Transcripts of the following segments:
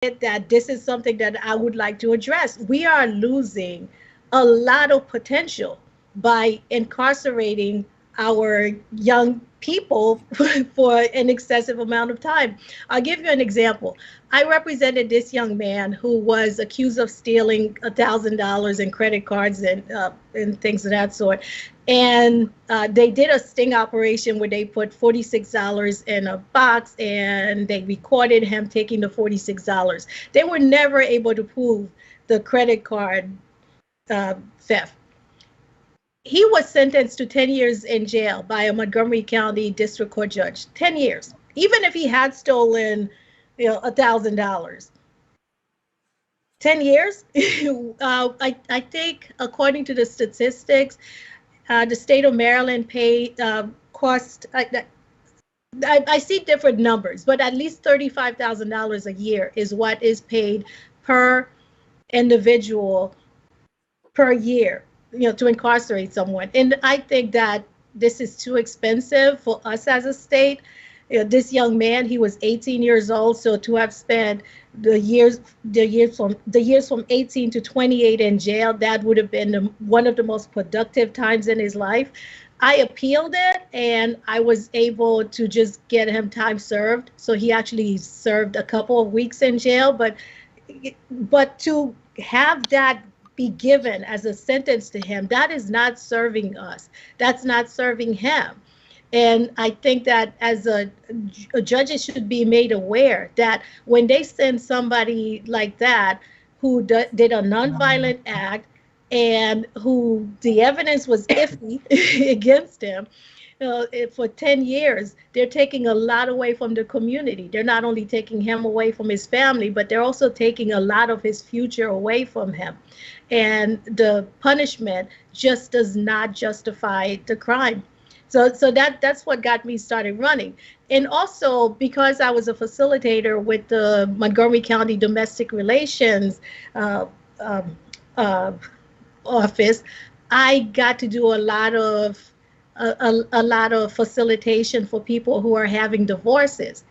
that this is something that I would like to address. We are losing a lot of potential by incarcerating our young people for an excessive amount of time. I'll give you an example. I represented this young man who was accused of stealing $1,000 in credit cards and things of that sort. And they did a sting operation where they put $46 in a box and they recorded him taking the $46. They were never able to prove the credit card theft. He was sentenced to 10 years in jail by a Montgomery County District Court judge. 10 years, even if he had stolen, $1,000. 10 years. I think, according to the statistics, the state of Maryland paid cost. I see different numbers, but at least $35,000 a year is what is paid per individual per year, to incarcerate someone. And I think that this is too expensive for us as a state. This young man, he was 18 years old, so to have spent the years from 18 to 28 in jail, that would have been one of the most productive times in his life. I appealed it and I was able to just get him time served. So he actually served a couple of weeks in jail, but to have that be given as a sentence to him, that is not serving us. That's not serving him. And I think that as judges should be made aware that when they send somebody like that who did a nonviolent act and who the evidence was iffy against him, for 10 years, they're taking a lot away from the community. They're not only taking him away from his family, but they're also taking a lot of his future away from him. And the punishment just does not justify the crime. So that's what got me started running. And also because I was a facilitator with the Montgomery County Domestic Relations uh, um, uh, office, I got to do a lot of facilitation for people who are having divorces.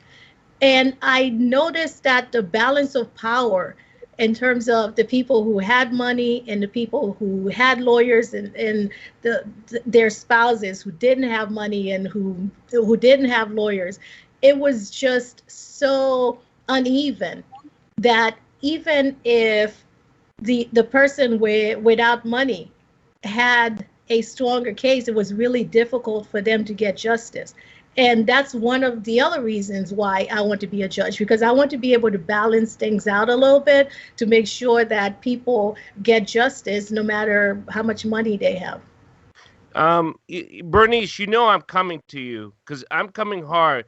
And I noticed that the balance of power in terms of the people who had money and the people who had lawyers and their spouses who didn't have money and who didn't have lawyers, it was just so uneven that even if the person without money had a stronger case, it was really difficult for them to get justice. And that's one of the other reasons why I want to be a judge, because I want to be able to balance things out a little bit to make sure that people get justice no matter how much money they have. Bernice, I'm coming to you because I'm coming hard.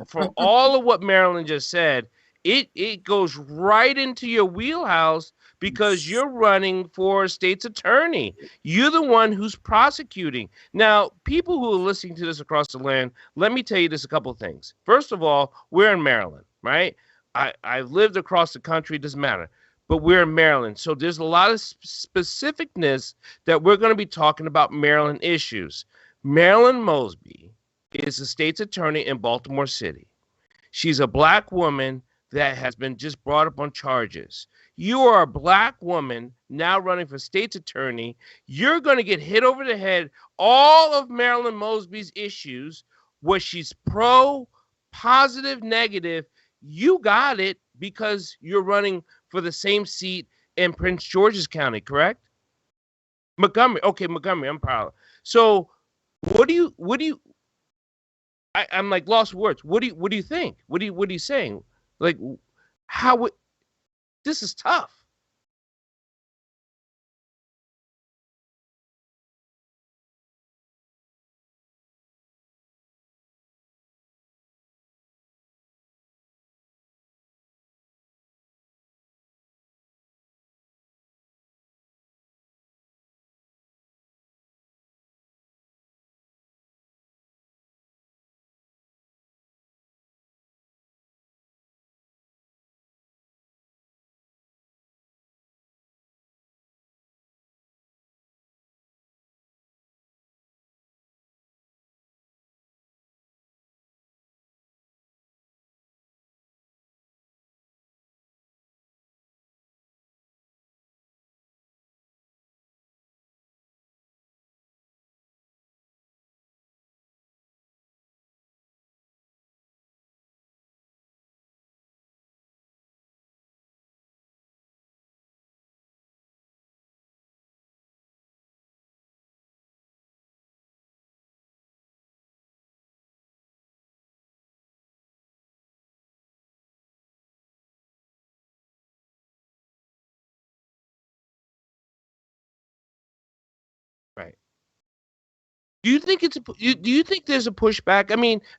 For all of what Marilyn just said, it goes right into your wheelhouse because you're running for state's attorney. You're the one who's prosecuting. Now, people who are listening to this across the land, let me tell you this a couple of things. First of all, we're in Maryland, right? I've lived across the country, it doesn't matter. But we're in Maryland. So there's a lot of specificness that we're going to be talking about Maryland issues. Marilyn Mosby is the state's attorney in Baltimore City. She's a black woman that has been just brought up on charges. You are a black woman now running for state's attorney. You're going to get hit over the head. All of Marilyn Mosby's issues, where she's pro, positive, negative, you got it because you're running for the same seat in Prince George's County, correct? Montgomery. Okay, Montgomery. I'm proud. So, what do you? I'm like lost words. What do you think? What are you saying? Like, how would this is tough. Do you think do you think there's a pushback? I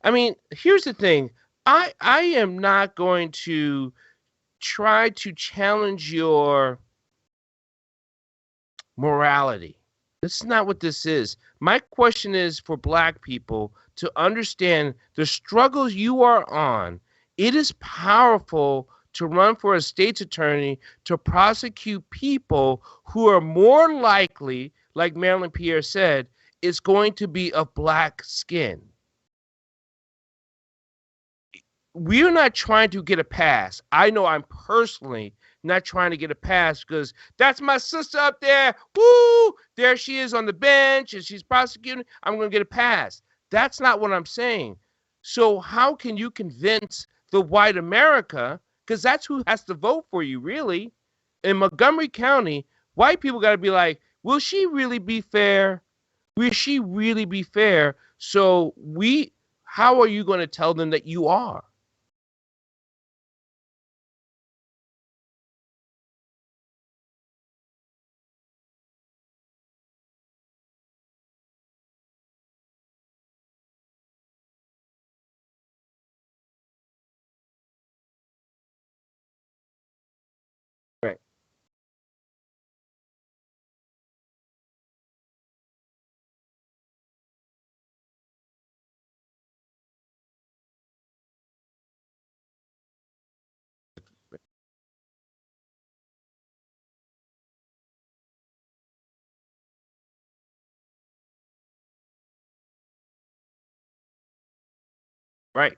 mean, here's the thing. I am not going to try to challenge your morality. This is not what this is. My question is for Black people to understand the struggles you are on. It is powerful to run for a state's attorney to prosecute people who are more likely, like Marilyn Pierre said, is going to be of Black skin. We're not trying to get a pass. I know I'm personally not trying to get a pass because that's my sister up there. Woo! There she is on the bench and she's prosecuting. I'm going to get a pass. That's not what I'm saying. So how can you convince the white America, because that's who has to vote for you, really? In Montgomery County, white people got to be like, will she really be fair? Will she really be fair? So how are you going to tell them that you are? Right. Right.